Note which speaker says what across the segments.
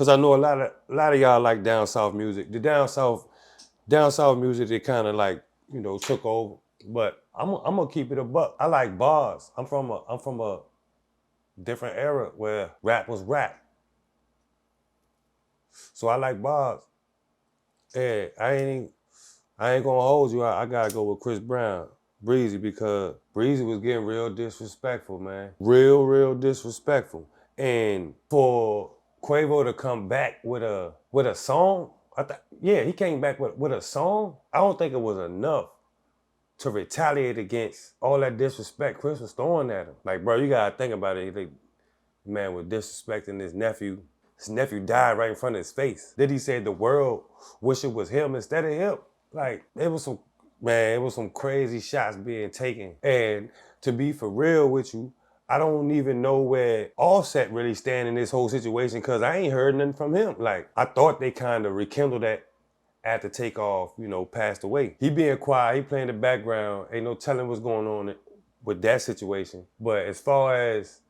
Speaker 1: Cause I know a lot of y'all like down south music. The down south music, they kind of like, took over. But I'm gonna keep it a buck. I like bars. I'm from a different era where rap was rap. So I like bars. Yeah, I ain't gonna hold you. I gotta go with Chris Brown, Breezy, because Breezy was getting real disrespectful, man. Real disrespectful. And for Quavo to come back with a song, yeah, he came back with a song. I don't think it was enough to retaliate against all that disrespect Chris was throwing at him. Like, bro, you gotta think about it. The man was disrespecting his nephew. His nephew died right in front of his face. Then he said the world wish it was him instead of him. Like, it was some crazy shots being taken. And to be for real with you, I don't even know where Offset really stand in this whole situation because I ain't heard nothing from him. Like, I thought they kind of rekindled that after Takeoff, passed away. He being quiet, he playing the background. Ain't no telling what's going on with that situation. But as far as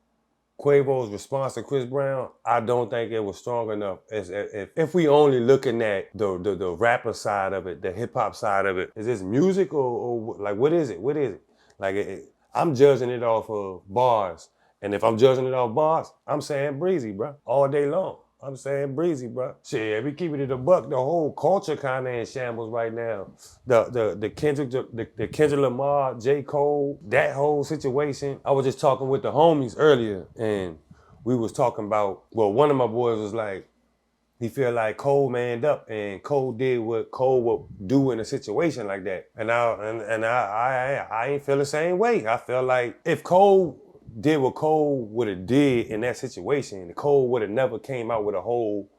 Speaker 1: Quavo's response to Chris Brown, I don't think it was strong enough. If we only looking at the rapper side of it, the hip hop side of it, is this music or like what is it? What is it? Like I'm judging it off of bars, and if I'm judging it off bars, I'm saying Breezy, bro, all day long. I'm saying Breezy, bro. Shit, if we keep it in the buck, the whole culture kind of in shambles right now. The Kendrick Lamar, J. Cole, that whole situation. I was just talking with the homies earlier, and we was talking about, well, one of my boys was like, he feel like Cole manned up, and Cole did what Cole would do in a situation like that. And I ain't feel the same way. I feel like if Cole did what Cole would have did in that situation, Cole would have never came out with a whole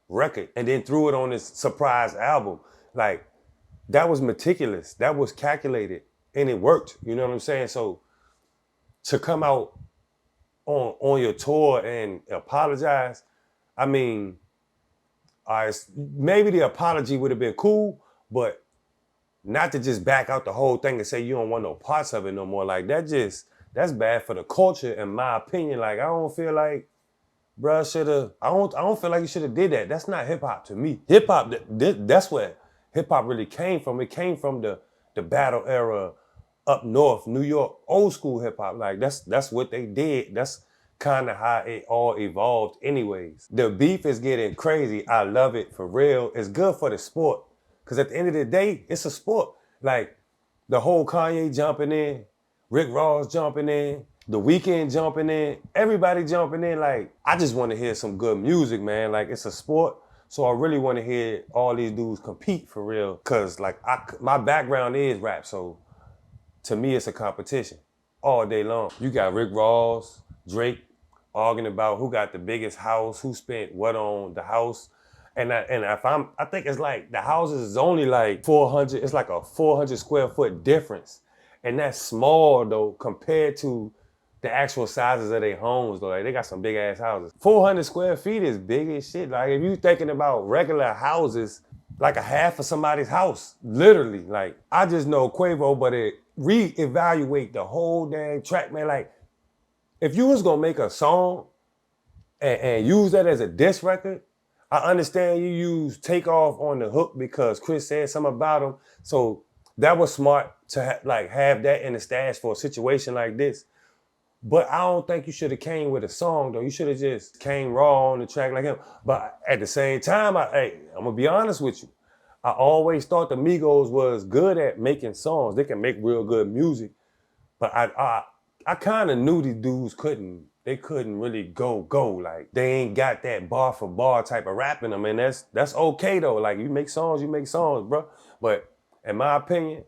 Speaker 1: record and then threw it on this surprise album. Like, that was meticulous. That was calculated, and it worked. You know what I'm saying? So to come out on your tour and apologize, I mean, maybe the apology would have been cool, but not to just back out the whole thing and say you don't want no parts of it no more. Like, that's bad for the culture, in my opinion. Like, I don't feel like bruh shoulda. I don't feel like you should have did that. That's not hip hop to me. Hip hop, that's where hip hop really came from. It came from the battle era up north, New York, old school hip hop. Like, that's what they did. That's kind of how it all evolved anyways. The beef is getting crazy. I love it, for real. It's good for the sport. Because at the end of the day, it's a sport. Like, the whole Kanye jumping in, Rick Ross jumping in, The Weeknd jumping in, everybody jumping in. Like, I just want to hear some good music, man. Like, it's a sport. So I really want to hear all these dudes compete for real. Because, like, my background is rap. So to me, it's a competition all day long. You got Rick Ross, Drake, arguing about who got the biggest house, who spent what on the house. And I think it's like the houses is only like 400, it's like a 400 square foot difference. And that's small though, compared to the actual sizes of their homes though. Like, they got some big ass houses. 400 square feet is big as shit. Like, if you thinking about regular houses, like a half of somebody's house, literally. Like, I just know Quavo, but it reevaluate the whole damn track, man. Like, if you was gonna make a song and use that as a diss record, I understand you use Takeoff on the hook because Chris said something about him. So that was smart to have that in the stash for a situation like this. But I don't think you should have came with a song though. You should have just came raw on the track like him. But at the same time, I'm gonna be honest with you. I always thought the Migos was good at making songs. They can make real good music. But I kind of knew these dudes couldn't really go. Like, they ain't got that bar for bar type of rap in them. And that's okay though. Like, you make songs, bro. But in my opinion,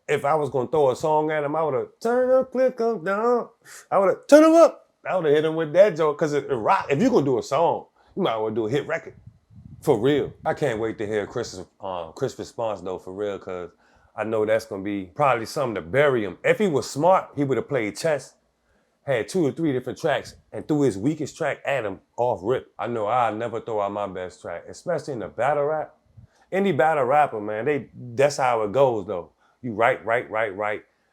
Speaker 1: if I was gonna throw a song at him, I would have turn up, click up, down. I would have turn him up. I would have hit him with that joke. Cause it rock. If you're gonna do a song, you might want to do a hit record. For real. I can't wait to hear Chris' response though, for real, cause I know that's gonna be probably something to bury him. If he was smart, he would have played chess, had 2 or 3 different tracks, and threw his weakest track at him off rip. I know I'll never throw out my best track, especially in the battle rap. Any battle rapper, man, that's how it goes though. You write,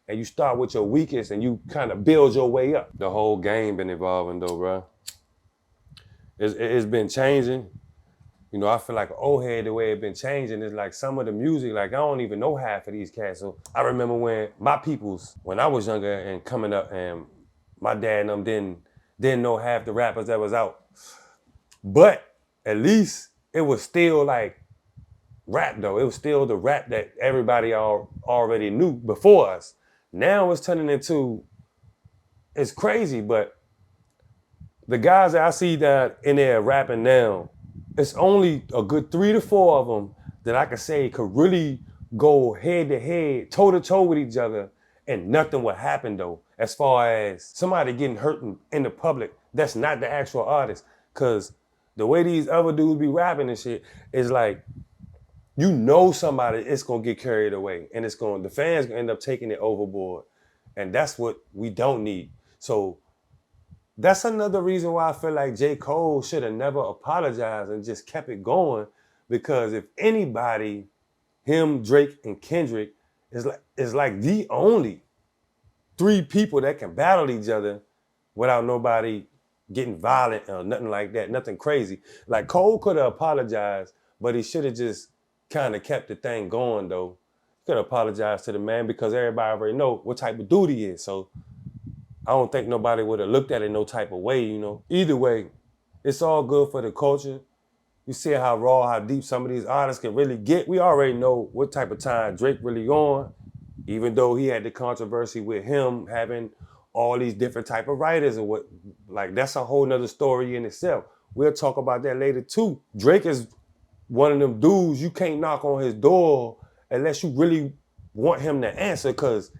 Speaker 1: and you start with your weakest and you kind of build your way up. The whole game been evolving though, bro. It's been changing. You know, I feel like an old head, the way it been changing is like some of the music, like I don't even know half of these cats. So I remember when my peoples, when I was younger and coming up, and my dad and them didn't know half the rappers that was out. But at least it was still like rap though. It was still the rap that everybody already knew before us. Now it's turning into, it's crazy, but the guys that I see that in there rapping now, it's only a good 3 to 4 of them that I could say could really go head to head, toe to toe with each other, and nothing would happen though. As far as somebody getting hurt in the public, that's not the actual artist. Cause the way these other dudes be rapping and shit is like, you know somebody it's gonna get carried away, and the fans gonna end up taking it overboard, and that's what we don't need. So that's another reason why I feel like J. Cole should have never apologized and just kept it going. Because if anybody, him, Drake, and Kendrick is like the only 3 people that can battle each other without nobody getting violent or nothing like that, nothing crazy. Like Cole could have apologized, but he should have just kind of kept the thing going though. He could have apologized to the man because everybody already know what type of dude he is. So I don't think nobody would have looked at it no type of way, you know. Either way, it's all good for the culture. You see how raw, how deep some of these artists can really get. We already know what type of time Drake really on, even though he had the controversy with him having all these different type of writers and what, like that's a whole nother story in itself. We'll talk about that later too. Drake is one of them dudes you can't knock on his door unless you really want him to answer, because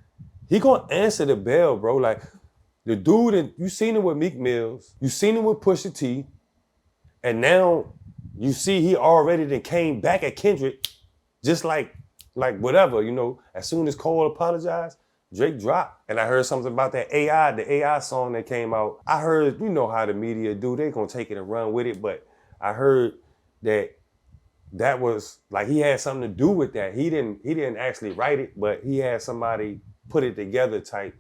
Speaker 1: he gonna answer the bell, bro. Like, the dude, you seen him with Meek Mills, you seen him with Pusha T, and now you see he already then came back at Kendrick, just like whatever, you know. As soon as Cole apologized, Drake dropped. And I heard something about that the AI song that came out. I heard, you know how the media do, they gonna take it and run with it, but I heard that was, like he had something to do with that. He didn't actually write it, but he had somebody put it together type.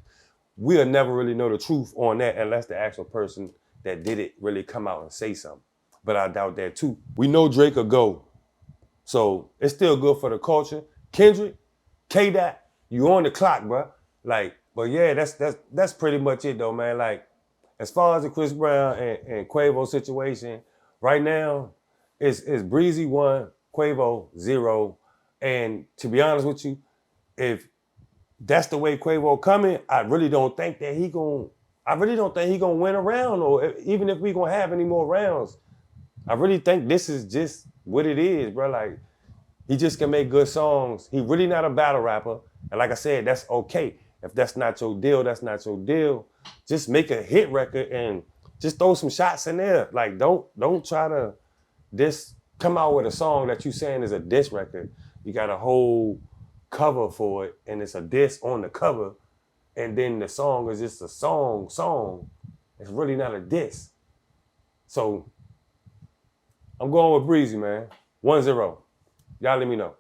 Speaker 1: We'll never really know the truth on that unless the actual person that did it really come out and say something. But I doubt that too. We know Drake will go. So it's still good for the culture. Kendrick, K-Dot, you on the clock, bro. Like, but yeah, that's pretty much it though, man. Like, as far as the Chris Brown and Quavo situation, right now, it's Breezy 1, Quavo 0. And to be honest with you, if that's the way Quavo coming, I really don't think he gonna win a round, or even if we gonna have any more rounds. I really think this is just what it is, bro. Like, he just can make good songs. He really not a battle rapper. And like I said, that's okay. If that's not your deal, that's not your deal. Just make a hit record and just throw some shots in there. Like, don't try to come out with a song that you saying is a diss record. You got a whole cover for it, and it's a diss on the cover, and then the song is just a song. It's really not a diss. So I'm going with Breezy, man. 1-0. Y'all let me know.